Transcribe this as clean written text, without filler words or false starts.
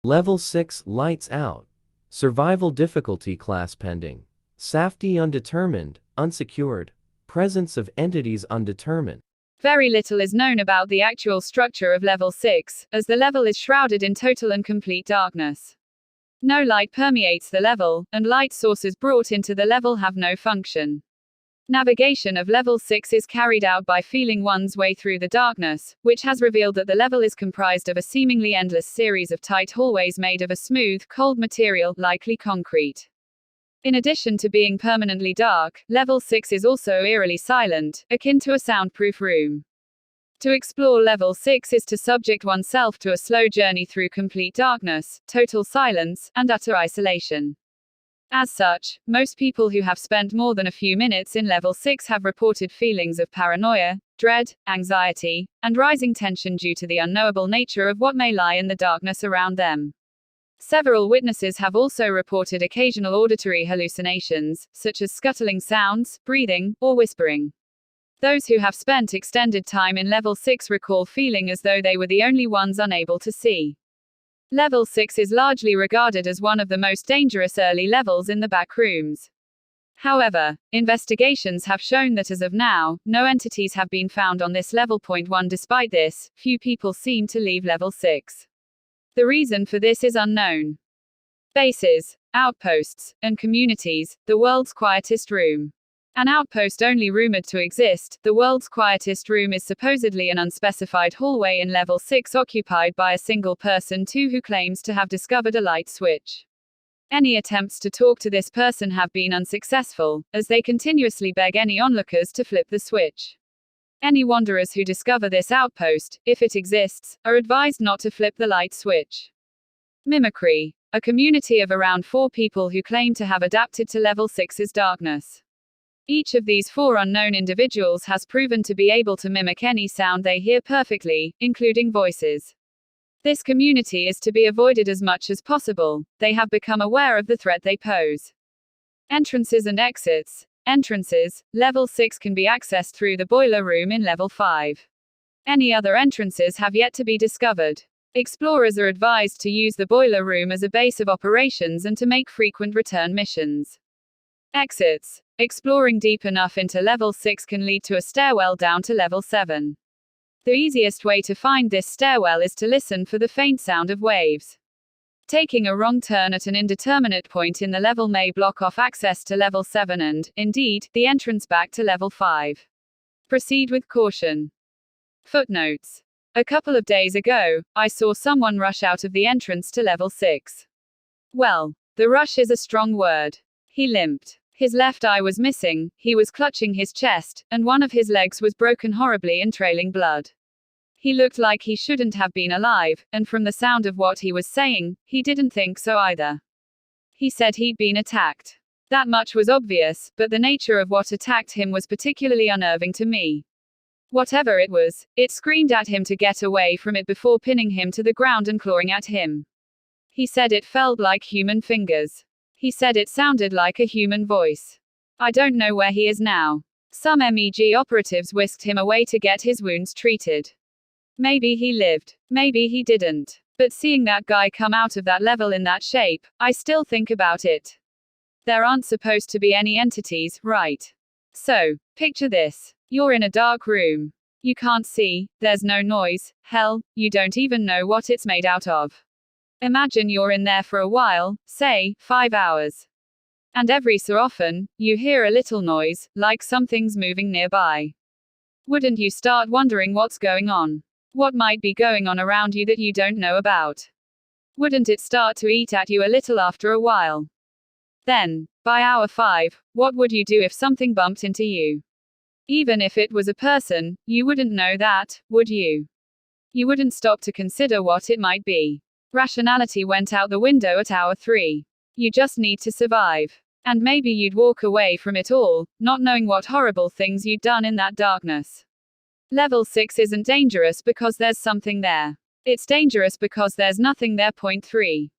Level 6 Lights Out. Survival difficulty class pending. Safety undetermined, unsecured. Presence of entities undetermined. Very little is known about the actual structure of Level 6, as the level is shrouded in total and complete darkness. No light permeates the level, and light sources brought into the level have no function. Navigation of Level 6 is carried out by feeling one's way through the darkness, which has revealed that the level is comprised of a seemingly endless series of tight hallways made of a smooth, cold material, likely concrete. In addition to being permanently dark, Level 6 is also eerily silent, akin to a soundproof room. To explore Level 6 is to subject oneself to a slow journey through complete darkness, total silence, and utter isolation. As such, most people who have spent more than a few minutes in Level 6 have reported feelings of paranoia, dread, anxiety, and rising tension due to the unknowable nature of what may lie in the darkness around them. Several witnesses have also reported occasional auditory hallucinations, such as scuttling sounds, breathing, or whispering. Those who have spent extended time in Level 6 recall feeling as though they were the only ones unable to see. Level 6 is largely regarded as one of the most dangerous early levels in the Backrooms. However, investigations have shown that as of now, no entities have been found on this level. 1 Despite this, few people seem to leave Level 6. The reason for this is unknown. Bases, outposts, and communities, the world's quietest room. An outpost only rumored to exist, the world's quietest room is supposedly an unspecified hallway in Level 6 occupied by a single person who claims to have discovered a light switch. Any attempts to talk to this person have been unsuccessful, as they continuously beg any onlookers to flip the switch. Any wanderers who discover this outpost, if it exists, are advised not to flip the light switch. Mimicry. A community of around 4 people who claim to have adapted to Level 6's darkness. Each of these 4 unknown individuals has proven to be able to mimic any sound they hear perfectly, including voices. This community is to be avoided as much as possible. They have become aware of the threat they pose. Entrances and exits. Entrances. Level 6 can be accessed through the boiler room in Level 5. Any other entrances have yet to be discovered. Explorers are advised to use the boiler room as a base of operations and to make frequent return missions. Exits. Exploring deep enough into Level 6 can lead to a stairwell down to Level 7. The easiest way to find this stairwell is to listen for the faint sound of waves. Taking a wrong turn at an indeterminate point in the level may block off access to Level 7 and, indeed, the entrance back to Level 5. Proceed with caution. Footnotes. A couple of days ago, I saw someone rush out of the entrance to Level 6. Well, the rush is a strong word. He limped. His left eye was missing, he was clutching his chest, and one of his legs was broken horribly and trailing blood. He looked like he shouldn't have been alive, and from the sound of what he was saying, he didn't think so either. He said he'd been attacked. That much was obvious, but the nature of what attacked him was particularly unnerving to me. Whatever it was, it screamed at him to get away from it before pinning him to the ground and clawing at him. He said it felt like human fingers. He said it sounded like a human voice. I don't know where he is now. Some MEG operatives whisked him away to get his wounds treated. Maybe he lived. Maybe he didn't. But seeing that guy come out of that level in that shape, I still think about it. There aren't supposed to be any entities, right? So, picture this. You're in a dark room. You can't see, there's no noise, hell, you don't even know what it's made out of. Imagine you're in there for a while, say, 5 hours. And every so often, you hear a little noise, like something's moving nearby. Wouldn't you start wondering what's going on? What might be going on around you that you don't know about? Wouldn't it start to eat at you a little after a while? Then, by hour 5, what would you do if something bumped into you? Even if it was a person, you wouldn't know that, would you? You wouldn't stop to consider what it might be. Rationality went out the window at hour 3. You just need to survive. And maybe you'd walk away from it all, not knowing what horrible things you'd done in that darkness. Level 6 isn't dangerous because there's something there. It's dangerous because there's nothing there. Point 3.